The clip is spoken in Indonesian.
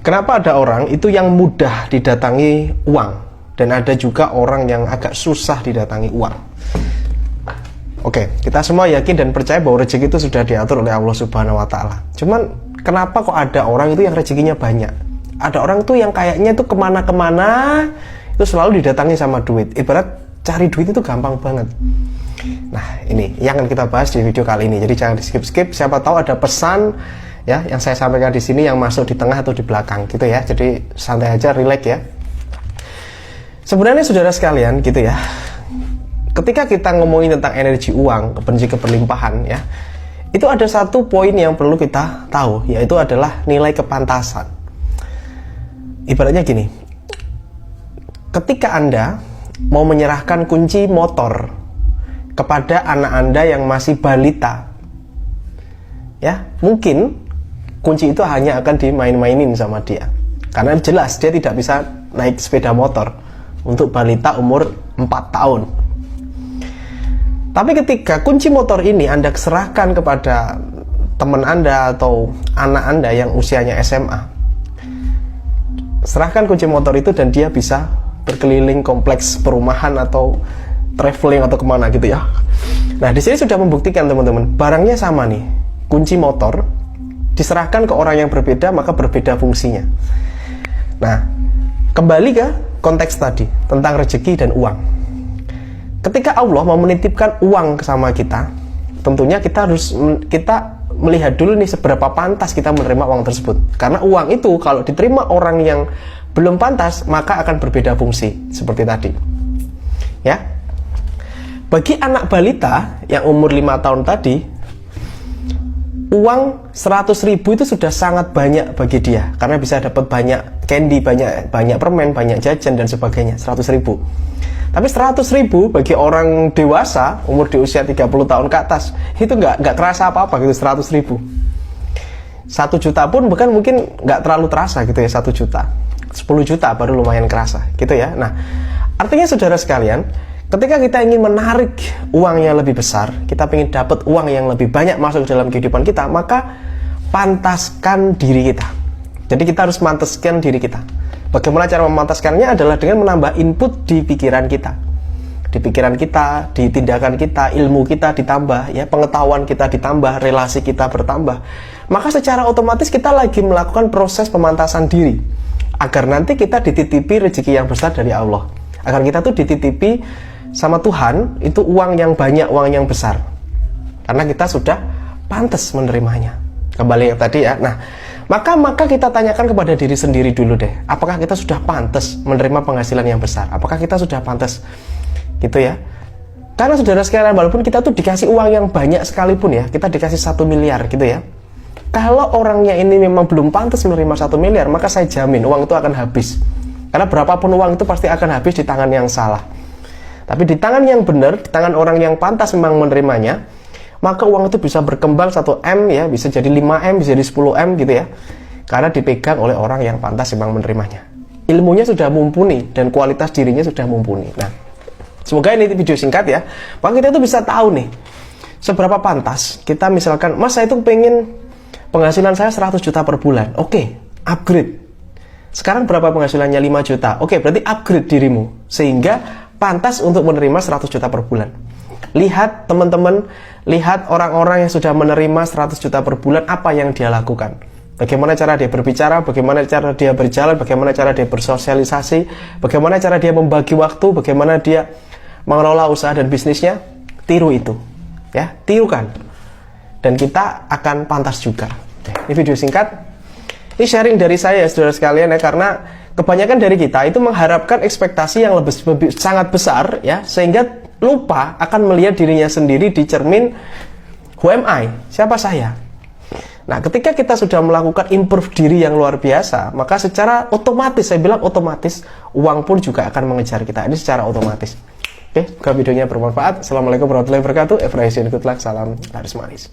Kenapa ada orang itu yang mudah didatangi uang dan ada juga orang yang agak susah didatangi uang? Oke, kita semua yakin dan percaya bahwa rezeki itu sudah diatur oleh Allah Subhanahu wa Ta'ala. Cuman kenapa kok ada orang itu yang rezekinya banyak? Ada orang tuh yang kayaknya itu kemana-kemana itu selalu didatangi sama duit. Ibarat cari duit itu gampang banget. Nah, ini yang akan kita bahas di video kali ini. Jadi jangan di skip-skip. Siapa tahu ada pesan ya yang saya sampaikan di sini yang masuk di tengah atau di belakang gitu ya. Jadi santai aja, relax ya. Sebenarnya saudara sekalian gitu ya. Ketika kita ngomongin tentang energi uang, keberlimpahan ya, itu ada satu poin yang perlu kita tahu, yaitu adalah nilai kepantasan. Ibaratnya gini, ketika Anda mau menyerahkan kunci motor kepada anak Anda yang masih balita, ya mungkin kunci itu hanya akan dimain-mainin sama dia, karena jelas dia tidak bisa naik sepeda motor untuk balita umur 4 tahun. Tapi ketika kunci motor ini Anda serahkan kepada teman Anda atau anak Anda yang usianya SMA, serahkan kunci motor itu dan dia bisa berkeliling kompleks perumahan atau traveling atau kemana gitu ya. Nah, di sini sudah membuktikan teman-teman, barangnya sama nih, kunci motor diserahkan ke orang yang berbeda maka berbeda fungsinya. Nah, kembali ke konteks tadi tentang rezeki dan uang. Ketika Allah mau menitipkan uang sama kita, tentunya kita melihat dulu nih seberapa pantas kita menerima uang tersebut. Karena uang itu kalau diterima orang yang belum pantas, maka akan berbeda fungsi seperti tadi. Ya. Bagi anak balita yang umur 5 tahun tadi, uang 100.000 itu sudah sangat banyak bagi dia, karena bisa dapat banyak candy, banyak permen, banyak jajan dan sebagainya. 100.000. Tapi 100.000 bagi orang dewasa umur di usia 30 tahun ke atas itu nggak terasa apa-apa gitu. 100.000, 1 juta pun bukan, mungkin nggak terlalu terasa gitu ya. 1 juta, 10 juta baru lumayan kerasa gitu ya. Nah, artinya saudara sekalian, ketika kita ingin menarik uang yang lebih besar, kita ingin dapat uang yang lebih banyak masuk dalam kehidupan kita, maka pantaskan diri kita. Jadi kita harus mantaskan diri kita. Bagaimana cara memantaskannya adalah dengan menambah input di pikiran kita. Di pikiran kita, di tindakan kita, ilmu kita ditambah, ya, pengetahuan kita ditambah, relasi kita bertambah. Maka secara otomatis kita lagi melakukan proses pemantasan diri agar nanti kita dititipi rezeki yang besar dari Allah. Agar kita tuh dititipi sama Tuhan itu uang yang banyak, uang yang besar. Karena kita sudah pantas menerimanya. Kembali yang tadi ya. Nah, maka kita tanyakan kepada diri sendiri dulu deh, apakah kita sudah pantas menerima penghasilan yang besar? Apakah kita sudah pantas gitu ya? Karena saudara sekalian, walaupun kita tuh dikasih uang yang banyak sekalipun ya, kita dikasih 1 miliar gitu ya, kalau orangnya ini memang belum pantas menerima 1 miliar, maka saya jamin uang itu akan habis. Karena berapapun uang itu pasti akan habis di tangan yang salah. Tapi di tangan yang benar, di tangan orang yang pantas memang menerimanya, maka uang itu bisa berkembang 1 M ya, bisa jadi 5 M, bisa jadi 10 M gitu ya. Karena dipegang oleh orang yang pantas memang menerimanya. Ilmunya sudah mumpuni dan kualitas dirinya sudah mumpuni. Nah, semoga ini video singkat ya. Maka kita itu bisa tahu nih, seberapa pantas kita misalkan, Mas saya itu pengen penghasilan saya 100 juta per bulan. Oke, upgrade. Sekarang berapa penghasilannya? 5 juta. Oke, berarti upgrade dirimu sehingga pantas untuk menerima 100 juta per bulan. Lihat teman-teman, lihat orang-orang yang sudah menerima 100 juta per bulan, apa yang dia lakukan. Bagaimana cara dia berbicara, bagaimana cara dia berjalan, bagaimana cara dia bersosialisasi, bagaimana cara dia membagi waktu, bagaimana dia mengelola usaha dan bisnisnya. Tiru itu, ya, tirukan. Dan kita akan pantas juga. Ini video singkat. Ini sharing dari saya, saudara sekalian ya, karena kebanyakan dari kita itu mengharapkan ekspektasi yang lebih sangat besar ya, sehingga lupa akan melihat dirinya sendiri di cermin, who am I? Siapa saya? Nah, ketika kita sudah melakukan improve diri yang luar biasa, maka secara otomatis, saya bilang otomatis, uang pun juga akan mengejar kita. Ini secara otomatis. Oke, semoga videonya bermanfaat. Assalamualaikum warahmatullahi wabarakatuh. Good luck, salam laris manis.